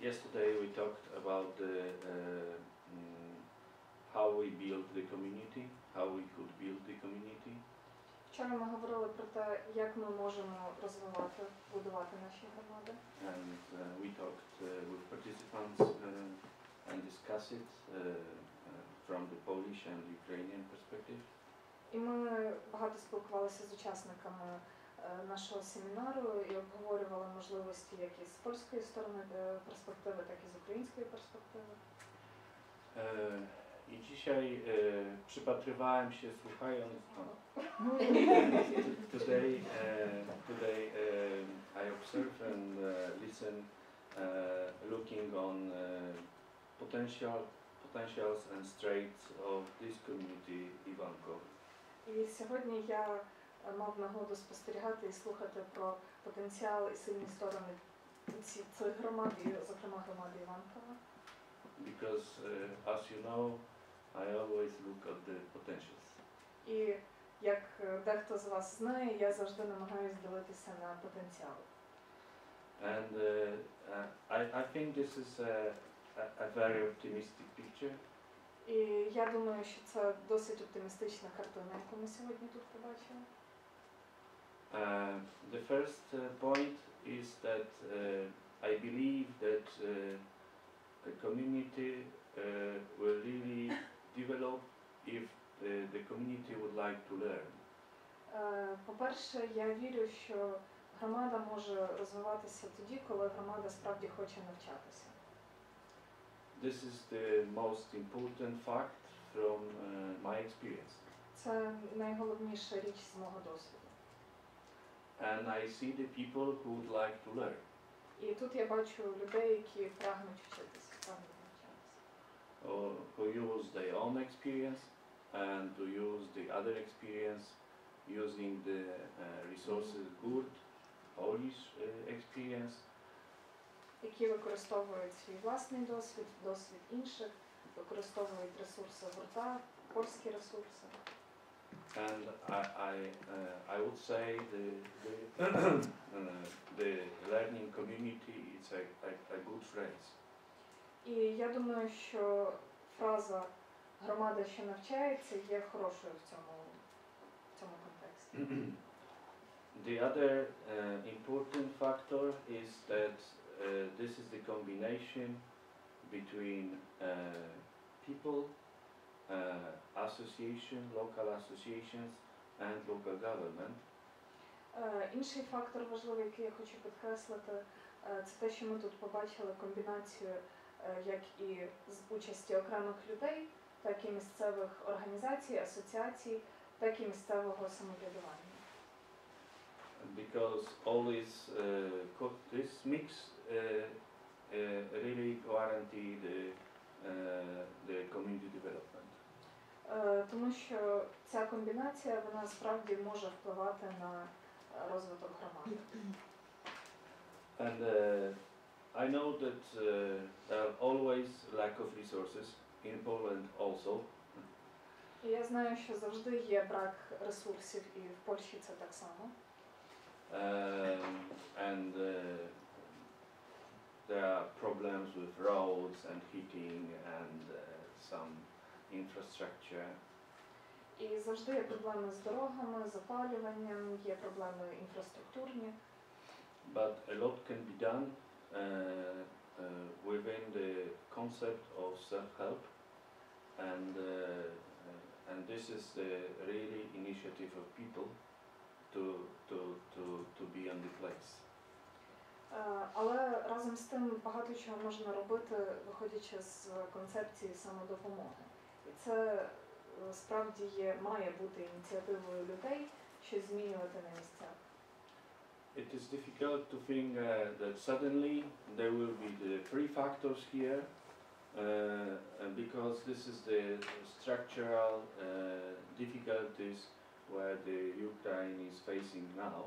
Yesterday we talked about how we build the community, how we could build the community. Вчора ми говорили про те, як ми можемо розвивати, будувати наші громади. And we talked with participants and discussed it from the Polish and Ukrainian perspective. І ми багато спілкувалися з учасниками нашого семінару і обговорювали можливості як із польської сторони перспективи, так і з української перспективи. I dzisiaj przypatrywałem się, słuchając, today I observe and listen, looking on potentials and strengths of this community Ivanko. І сьогодні я мав нагоду спостерігати і слухати про потенціал і сильні сторони цих громад, і, зокрема, громади Іванкова. Because, as you know, I always look at the potentials. І як дехто з вас знає, я завжди намагаюся дивитися на потенціал. And I think this is a very optimistic picture. І я думаю, що це досить оптимістична картина, яку ми сьогодні тут побачили. The first point is that I believe that the community will really develop if the community would like to learn. По-перше, я вірю, що громада може розвиватися тоді, коли громада справді хоче навчатися. This is the most important fact from my experience. Це найголовніша річ з мого досвіду. And I see the people who would like to learn. І тут я бачу людей, які прагнуть вчитися, прагнуть навчатися. Who use their own experience and to use the other experience using the resources ГУРТ, Polish experience. Які використовують свій власний досвід, досвід інших, використовують ресурси ГУРТа, польські ресурси. And I would say the learning community is a good phrase. І я думаю, що фраза «громада, що навчається» є хорошою в цьому контексті. The other important factor is that this is the combination between people, local associations and local government. Інший фактор важливий, який я хочу підкреслити, це те, що ми тут побачили комбінацію як і з участі окремих людей, так і місцевих організацій, асоціацій, так і місцевого самоврядування. Because always this mix really guarantee the community development. Тому що ця комбінація, вона справді може впливати на розвиток громади. And I know that there are always lack of resources in Poland also. І я знаю, що завжди є брак ресурсів, і в Польщі це так само. And there are problems with roads and heating and some infrastructure. І завжди є проблеми з дорогами, з опалюванням, є проблеми інфраструктурні. But a lot can be done within the concept of self-help, and this is the really initiative of people to be on the place. Але разом з тим багато чого можна робити, виходячи з концепції самодопомоги. І це справді має бути ініціативою людей, щось змінювати на місцях. It is difficult to think that suddenly there will be the three factors here, because this is the structural difficulties where the Ukraine is facing now.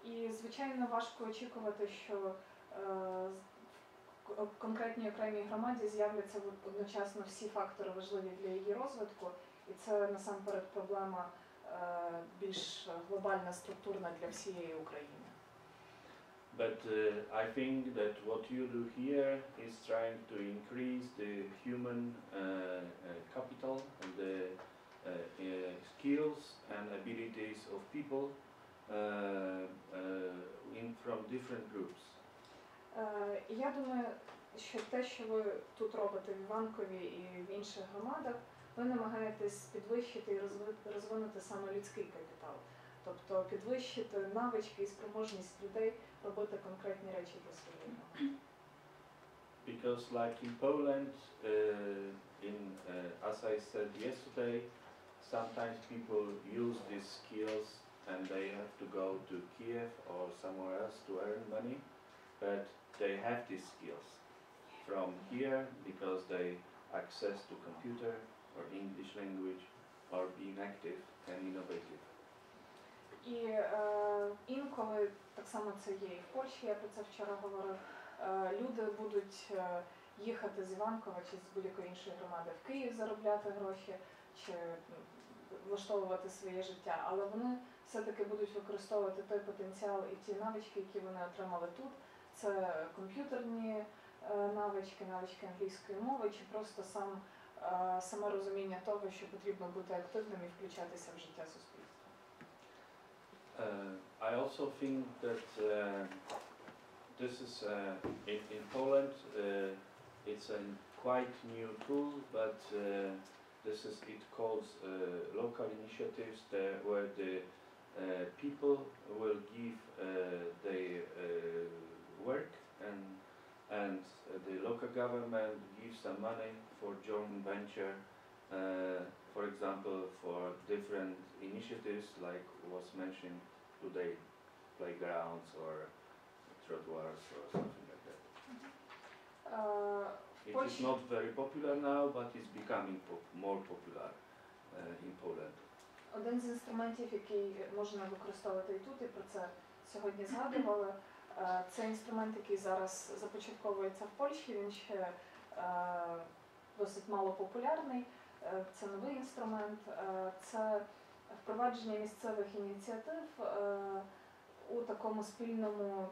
І, звичайно, важко очікувати, що в конкретній окремій громаді з'являться одночасно всі фактори важливі для її розвитку, і це насамперед проблема більш глобальна, структурна для всієї України. But I think that what you do here is trying to increase the human capital and the skills and abilities of people from different groups. Я думаю, що те, що ви тут робите в Іванкові і в інших громадах, ви намагаєтесь підвищити і розвинути саме людський капітал. Тобто підвищити навички і спроможність людей робити конкретні речі для своєї громади. Because like in Poland, as I said yesterday, sometimes people use these skills and they have to go to Kiev or somewhere else to earn money, but they have these skills from here because they access to computer or English language or being active and innovative. І інколи, так само це є і в Польщі, я про це вчора говорив, люди будуть їхати з Іванкова чи з будь-якої іншої громади в Київ заробляти гроші чи влаштовувати своє життя, але вони все-таки будуть використовувати той потенціал і ті навички, які вони отримали тут. Це комп'ютерні навички, навички англійської мови чи просто саме розуміння того, що потрібно бути активним і включатися в життя суспільства. I also think that this is in Poland it's a quite new tool, but it calls local initiatives where the people will give their work and the local government gives some money for joint venture, for example, for different initiatives like was mentioned today, playgrounds or trottoirs or something like that. It is not very popular now, but it's becoming more popular in Poland. Один з інструментів, який можна використовувати і тут, і про це сьогодні згадували, це інструмент, який зараз започатковується в Польщі, він ще досить мало популярний, це новий інструмент, це впровадження місцевих ініціатив у такому спільному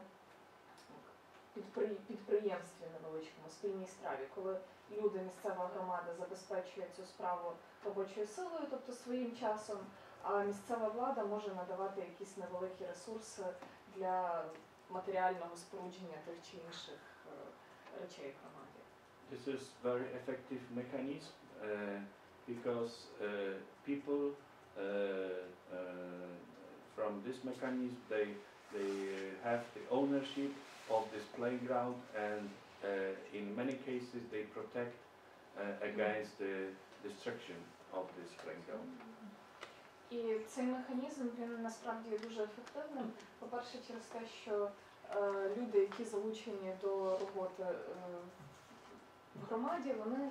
підприємстві невеличкому, спільній справі, коли люди, місцева громада забезпечує цю справу робочою силою, тобто своїм часом, а місцева влада може надавати якісь невеликі ресурси для матеріального спорудження тих чи інших речей в громаді. This is very effective mechanism because people from this mechanism they have the ownership of this playground and in many cases they protect against the destruction of this playground. І цей механізм, він насправді дуже ефективним. По-перше, через те, що люди, які залучені до роботи в громаді, вони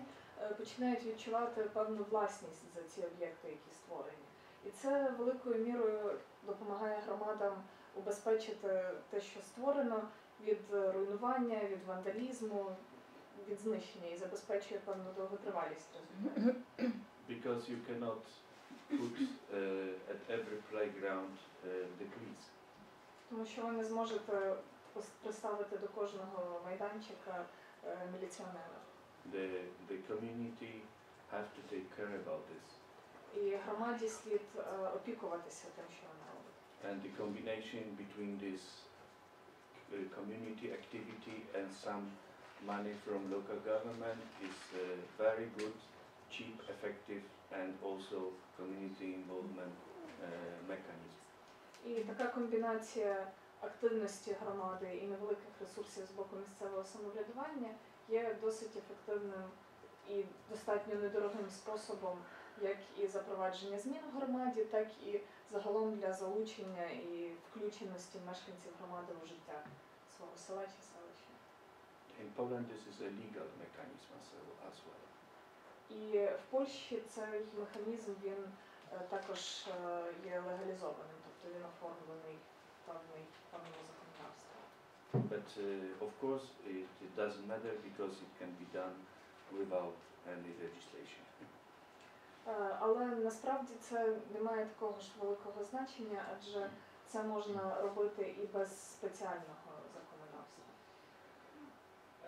починають відчувати певну власність за ці об'єкти, які створені. І це великою мірою допомагає громадам убезпечити те, що створено, від руйнування, від вандалізму, від знищення і забезпечує певну довготривалість розвитку. Because you cannot put at every playground the police. Тому що ви не зможете приставити до кожного майданчика міліціонера. The community have to take care about this. І громаді слід опікуватися тим, що вона робить. And the combination between this community activity and some money from local government is very good, cheap, effective, and also community involvement mechanism. І така комбінація активності громади і невеликих ресурсів з боку місцевого самоврядування є досить ефективним і достатньо недорогим способом як і запровадження змін в громаді, так і загалом для залучення і включеності мешканців громади у життя свого села чи селища. In Poland this is a legal mechanism as well. І в Польщі цей механізм, він також є легалізованим, тобто він оформлений певному законодавстві. But of course it doesn't matter because it can be done without any legislation. Але насправді це не має такого ж великого значення, адже це можна робити і без спеціального законодавства.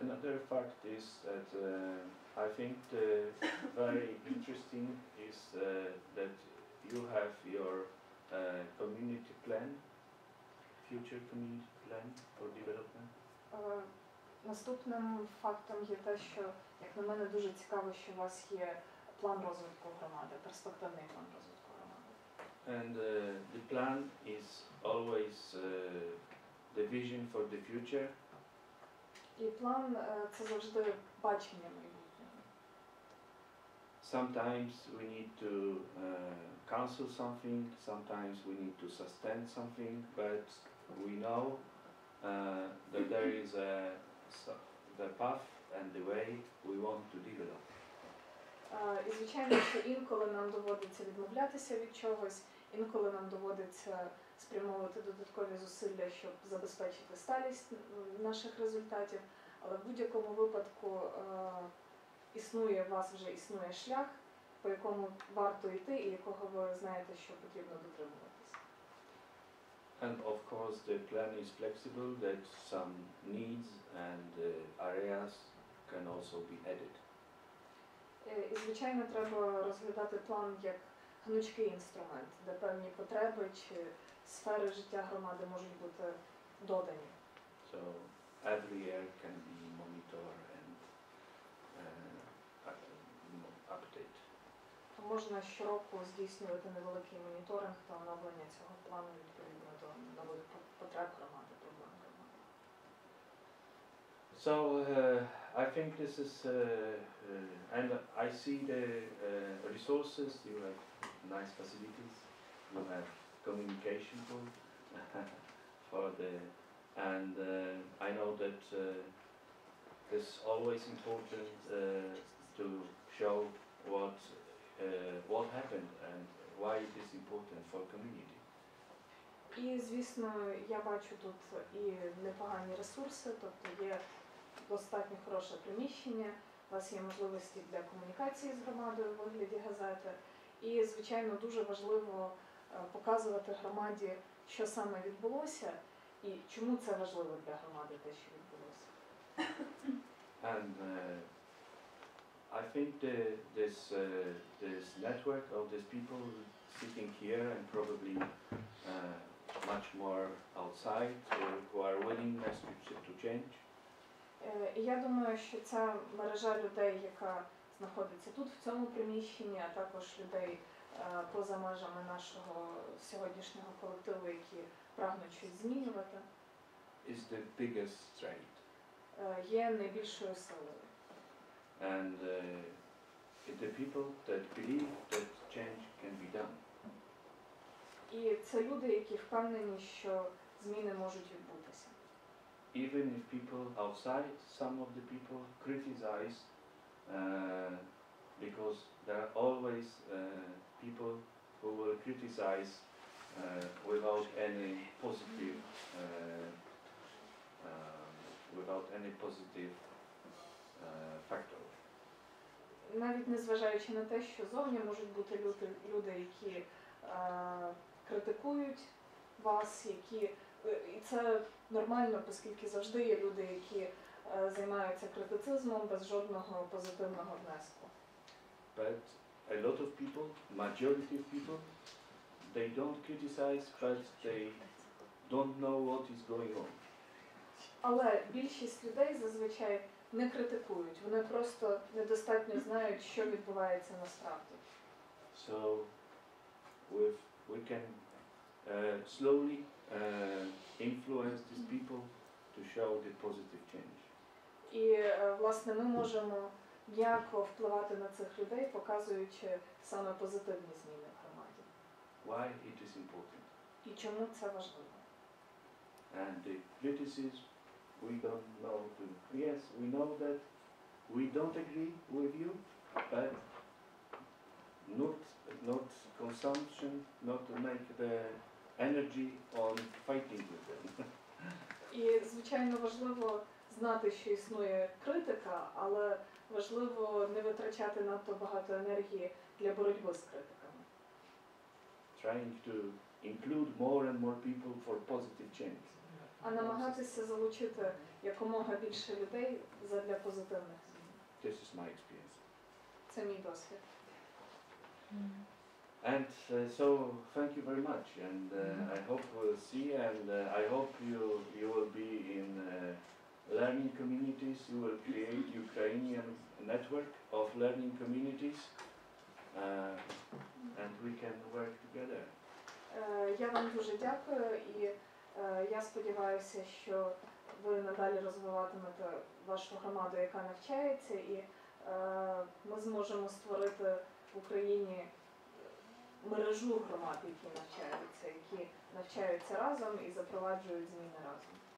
Another fact is that I think very interesting is that you have your community plan, future community plan for development. Наступним фактом є те, що, як на мене, дуже цікаво, що у вас є план розвитку громади, перспективний план розвитку громади. And the plan is always the vision for the future. І план це завжди бачення майбутнього. Sometimes we need to cancel something, sometimes we need to sustain something, but we know that there is the path and the way we want to develop. І звичайно, що інколи нам доводиться відмовлятися від чогось, інколи нам доводиться спрямовувати додаткові зусилля, щоб забезпечити сталість наших результатів, але в будь-якому випадку у вас вже існує шлях, по якому варто йти і якого ви знаєте, що потрібно дотримуватися. And of course the plan is flexible, that some needs and areas can also be added. І, звичайно, треба розглядати план як гнучкий інструмент, де певні потреби чи сфери життя громади можуть бути додані. So every year can be monitored and update. Можна щороку здійснювати невеликий моніторинг та оновлення цього плану відповідно до нових потреб громади, проблем громади. So I think this is, and I see the resources. You have nice facilities. You have communication tool for the, and I know that it's always important to show what happened and why it is important for community. І, звісно, я бачу тут і непогані ресурси, тобто є достатньо хороше приміщення, у вас є можливості для комунікації з громадою в вигляді газети. І, звичайно, дуже важливо показувати громаді, що саме відбулося і чому це важливо для громади, те, що відбулося. And I think this network of these people sitting here and probably much more outside who are willingness to change. І я думаю, що ця мережа людей, яка знаходиться тут, в цьому приміщенні, а також людей поза межами нашого сьогоднішнього колективу, які прагнуть щось змінювати, is the biggest strength. Є найбільшою силою. And the people that believe that change can be done. І це люди, які впевнені, що зміни можуть відбутися. Even if people outside, some of the people criticize, because there are always people who will criticize without any positive factor. Навіть незважаючи на те, що зовні можуть бути люди, які критикують вас, і це нормально, оскільки завжди є люди, які займаються критицизмом без жодного позитивного внеску. But a lot of people, majority of people, they don't criticize, but they don't know what is going on. Але більшість людей зазвичай не критикують, вони просто недостатньо знають, що відбувається насправді. So we can slowly influence these people to show the positive change. І, власне, ми можемо м'яко впливати на цих людей, показуючи саме позитивні зміни в громаді. Why it is important. І чому це важливо. And the criticism, we don't know to, yes, we know that we don't agree with you, but not consumption, not to make the energy on fighting with them. І, звичайно, важливо знати, що існує критика, але важливо не витрачати надто багато енергії для боротьби з критиками. Trying to include more and more people for positive change. А намагатися залучити якомога більше людей задля позитивних змін. This is my experience. Це мій досвід. And so thank you very much, and I hope we'll see, and I hope you will be in learning communities. You will create Ukrainian network of learning communities, and we can work together. Я вам дуже дякую, і я сподіваюся, що ви надалі розвиватимете вашу громаду, яка навчається, і ми зможемо створити в Україні мережу громад, які навчаються разом і запроваджують зміни разом.